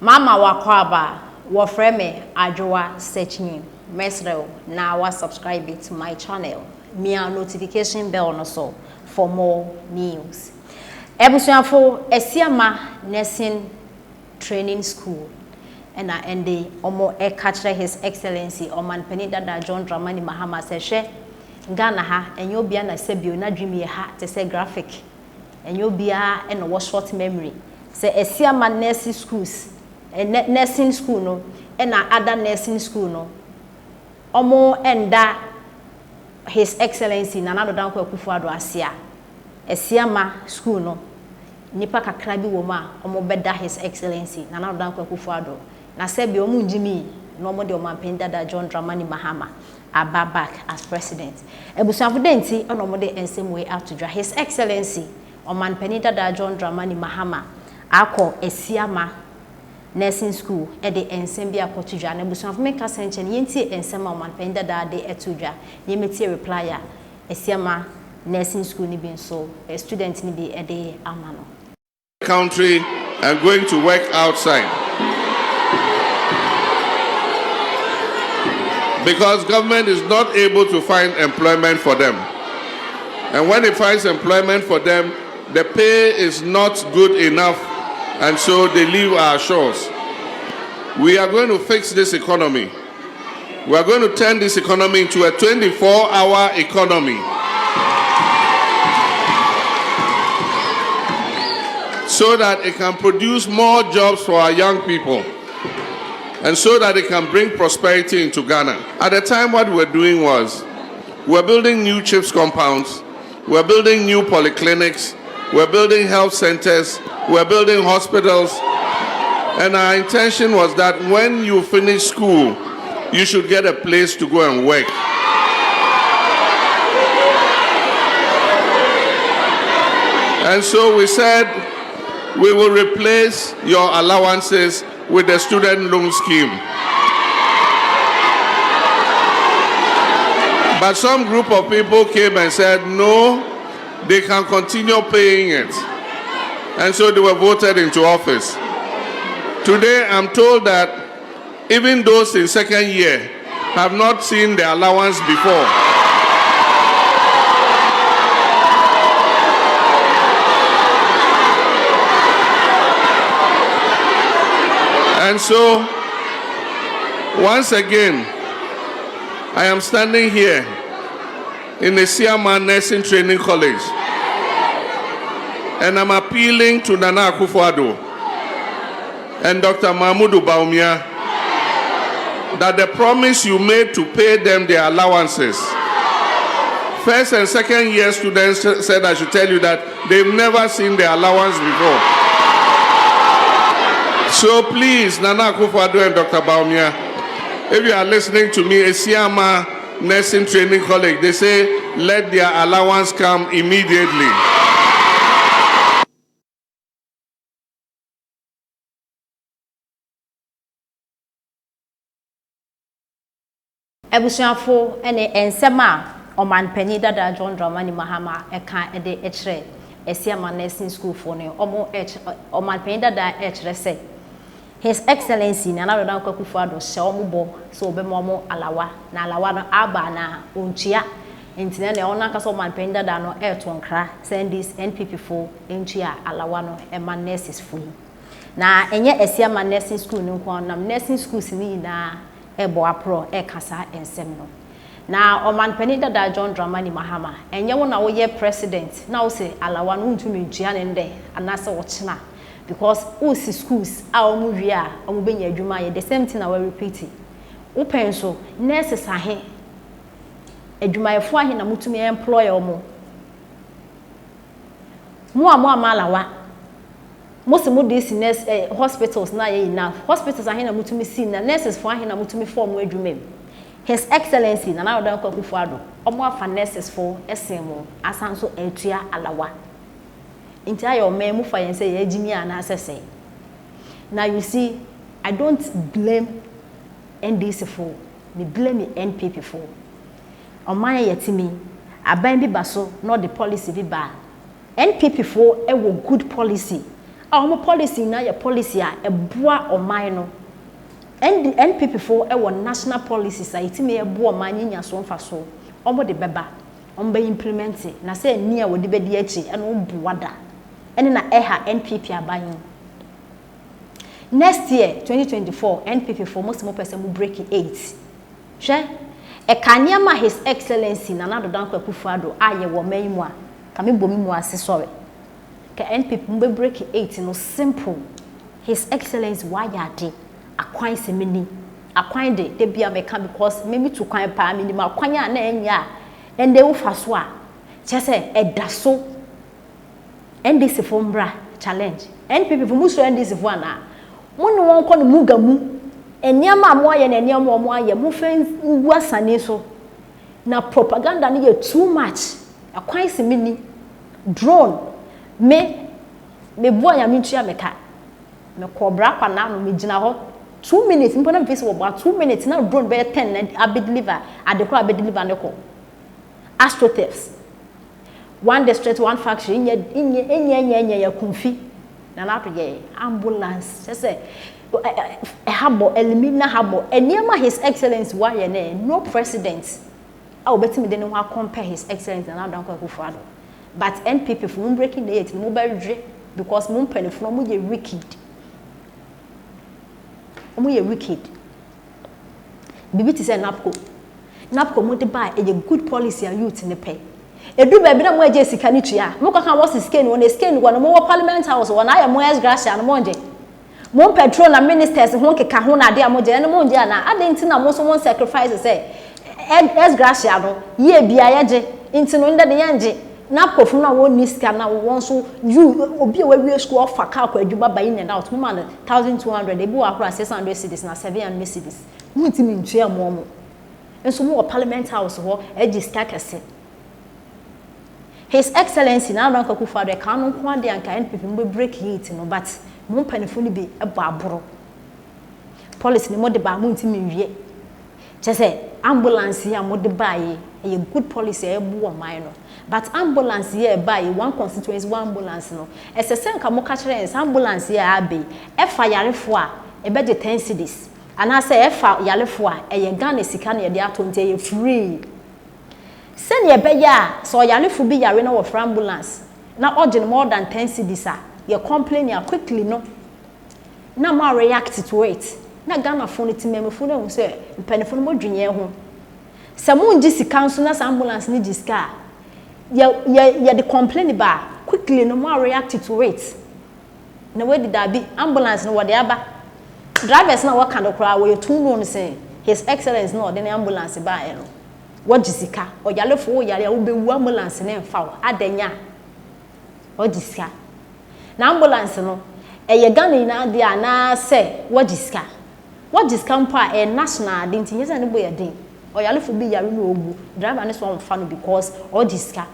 Mama wakwaba wofreme adwoa searching mesrel na wa subscribe to my channel. Mia notification bell no so for more news. Ebusuafo Esiama Nursing Training School and ende omo e catch His Excellency Oman Penidada John Dramani Mahama sehwe Ghana ha enyo bia na sebio na dream ye ha te se graphic enyo bia e no short memory se Esiama Nursing Schools nursing school no na other nursing school no omo enda His Excellency Nana Adodankwa Akufo-Addo asia Esiama school no nipa kakra bi wo ma omo beda His Excellency Nana Adodankwa Akufo-Addo na sebi omo njimi no omo de Oman Penidada John Dramani Mahama aba back as president ebusuafo denti ono omo de ensem way out to draw His Excellency Oman Penidada John Dramani Mahama akọ Esiama Nursing School e de ensem bia potudwa na ebusuafo meka senche ne yenti ensem Oman Penidada de etudwa ne meti reply a Esiama Nursing School ni bin so a student ni bi e de amano country and going to work outside because government is not able to find employment for them, and when it finds employment for them the pay is not good enough, and so they leave our shores. We are going to fix this economy. We are going to turn this economy into a 24-hour economy so that it can produce more jobs for our young people and so that it can bring prosperity into Ghana. At the time, what we were doing was we were building new CHIPS compounds, we were building new polyclinics, we were building health centers, we were building hospitals, and our intention was that when you finish school, you should get a place to go and work. And so we said, we will replace your allowances with the student loan scheme. But some group of people came and said, no, they can continue paying it. And so they were voted into office. Today, I'm told that even those in second year have not seen the allowance before. And so, once again, I am standing here in the Esiama Nursing Training College, and I'm appealing to Nana Akufo-Addo and Dr. Mahmoud Bawumia that the promise you made to pay them their allowances. First and second year students said I should tell you that they've never seen their allowance before. So please, Nana Akufo-Addo and Dr. Bawumia, if you are listening to me, Esiama Nursing Training College, they say let their allowance come immediately. ebusuafo ene ensema Oman Penidada John Dramani Mahama eka ede echre Esiama Nursing School for ne Oman Penidada echre se His Excellency Nana Adodankwa Akufo-Addo se omubo so obema omo alawa na alawa no aba na ontua entine ne ona kasa Oman Penidada no etonkra send this NPP4 entua alawa no ema nurses fu na enye Esiama Nursing School no kwa nam nursing schools ni na ebo apro kasa ensem no na Oman Penidada John Dramani Mahama enye wo na wo ye president na wo se alawa no ntumi ntua ne nde anase wo chena because usi schools a omu wi a omu benya adwuma ye the same thing na we repeat open so nurses ahe adwuma ye fo ahe na mutumi employ omu mo amalawa most of these nurse hospitals na ye enough hospitals ahe na mutumi si na nurses fo ahe na mutumi form adwuma His Excellency Nana Adodankwa Akufo-Addo omo afa nurses fo esemo asanso etua alawa entire your men mufa yen say ejimi ana asese. Now you see, I don't blame NDC for, me blame the NPP for. On my yetimi, aban bi baso, not the policy bi ba. NPP for a good policy. Our policy na your policy a eboa oman no. And NPP for our national policies a itime eboa oman nya so mfa so. Omo de beba. Omo be implement it. Na say nia wo de be di achi e no boada. Ene na eha NPP aban. Next year 2024 NPP for most more person will break 8. Hwe e kanyama his excellency Nana Addo Akufo-Addo aye wo man mu a ka me bomi mu ase sore. Ka NPP mbe break 8 no simple. His excellency why ade akwan semini akwan de bia me ka because maybe to kwan pa me ni ma kwan a na enya and they will fast so a chese edaso NDC for mbra challenge NPP for muso NDC for na mo no won ko no mugamu eniama mo aye na eniama mo aye mo fen ngu asane so na propaganda no ye too much akwan semini drone me bo anya me tua meka me kobra kwa na no me gina ho 2 minutes mpona face wo ba 2 minutes na drone be 10 na abe deliver adekora abe deliver ne ko astrothefts one district one factory enye ya kumfi na na to ye ambulance say a habo elimina habo eniema his excellency why ne no president I will bet me then who compare his excellency and Addo Akufo-Addo but NPP for breaking the 8 mo be because mo mpani for mo ye wicked mo ye wicked bibiti say napco mo de buy a good policy and youth in the pay edu ba bi na mo aje sika ni tua mo kaka wo sika ni won sika ni won mo parliament house won aye mo gracia no mo nje mo petrol na ministers ho keka ho na de amoje ne mo nje na adenti na mo so mo sacrifice say gracia no ye bia ye je inti no nda de yanje napco fu na won ni sika na won so you obi e we school of car kwa adwuma ba in and out mo ma 1200 e bi wa akura 600 cedis na 700 cedis mo ntimi ntua mo enso mo parliament house ho eji sika kese. His excellency na Addo Akufo-Addo ka no kwa de anka NPP mbe break it no but mo panifo ni bi ebo aboro policy ni mo de ba mo ntimi nwie chese ambulance ya mo de ba ye a good policy e bo o man no but ambulance ye ba ye one constituency one ambulance no esese nka mo ka kire ambulance ya abe e fa yarefo a e be de 10 cedis ana say e fa yarefo a e ye Ghana sika na ye de ato nte ye free send ye beya so yalefo bi yare na wo for ambulance na urgent more than 10 cedis a ye complain ya quickly no na ma react to it na Ghana phone timeme phone hu say mpanefo no modwenye ho se mo ngi sika so na ambulance ni giska ye the complain ba quickly no ma react to it na we did that be ambulance no wode aba drivers na work and okra we too no say his excellence no the ambulance ba e no wajisika oyalefo wo yare wo bewu ambulance na emfa wo adanya wajisika na ambulance no eye Ghana na de ana se wajisika mpa e national de ntinyesa ne boye den oyalefo bi yare no ogu driver ne so omfa no because wajisika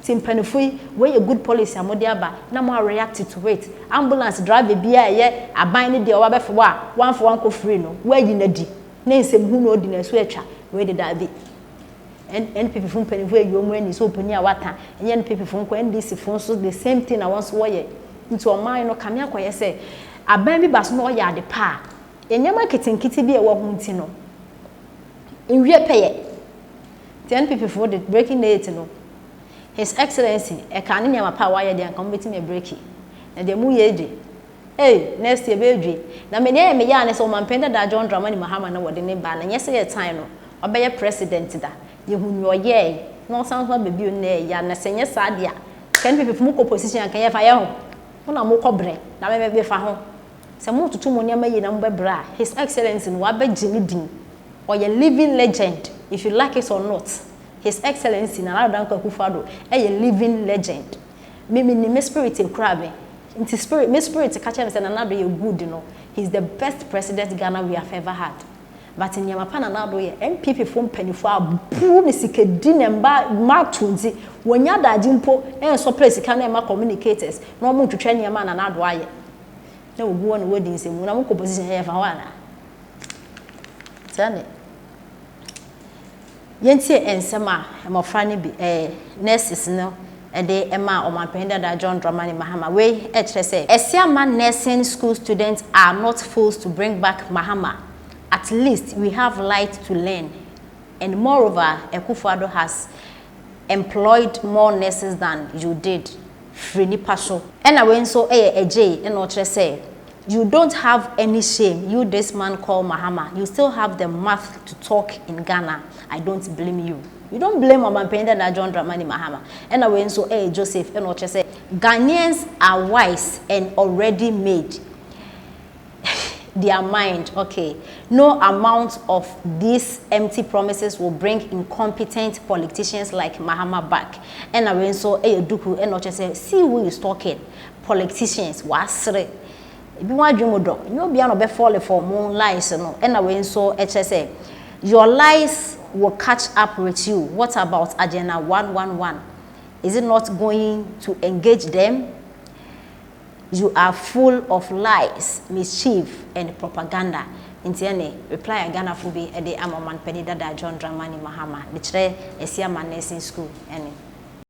timpanefo we a good policy amode aba na mo react to it ambulance driver bia ye aban ne de o ba befo a one for one ko free no wayi na di na nsem hu no di na so atwa we de that be NPP fun panifo e yomu ani so opani a wata NPP fun ko NDC fun so the same thing na once wo ye into oman no kame akoye say aban bi baso no ya de pa enyama kitinkiti bi e wo hu nti no enwie peye NPP for the breaking date no his excellency e ka ne nyama pa wa ye de anka mbeti me break na de mu ye de next year be dwe na me ne me ya ne so mampenda da John Dramani Mahama na wo de ne ba na nyese ye time no obeye president da yehunu oye no sound no be bi na ya na senye sadia kan people from opposition kan ye fa ye ho na mo kobre na me be fa ho se mo tutu mo nyama yi na mo be bra his excellency no wa be jini din oye living legend if you like it or not his excellency na Addo Akufo-Addo a living legend me spirit e kura be into spirit me spirit catch me say na Addo ye good no he's the best president Ghana we have ever had. But in Yamapa na Addo ye MPP from penifo abu ni sikedi nemba matunzi wonya daji mpo so place ka na ma communicators na mo twetwa nyama na Addo aye na ogu won wedi nsemu na mo composition ye fa wana tane yentie ensema emofra ne bi nurses no Ede Emma Omanpenda da John Dramani Mahama. We say Esiama nursing school students are not forced to bring back Mahama. At least we have light to learn. And moreover, Ekufuado has employed more nurses than you did. Free Pasho. And I went so J and say you don't have any shame. You, this man called Mahama, you still have the mouth to talk in Ghana. I don't blame you. You don't blame Omanpenda na John Dramani Mahama. And I went so Joseph and say Ghanaians are wise and already made their mind. Okay, no amount of these empty promises will bring incompetent politicians like Mahama back. And I went so Duku and say see who is talking. Politicians wasre. If you want to you'll be on fall for more lies, no. And I went so HSA. Your lies will catch up with you. What about Agenda 111? Is it not going to engage them? You are full of lies, mischief, and propaganda. Intiane reply Ghana Fubi at the Amaman Penida John Dramani Mahama, which Esiama nursing school.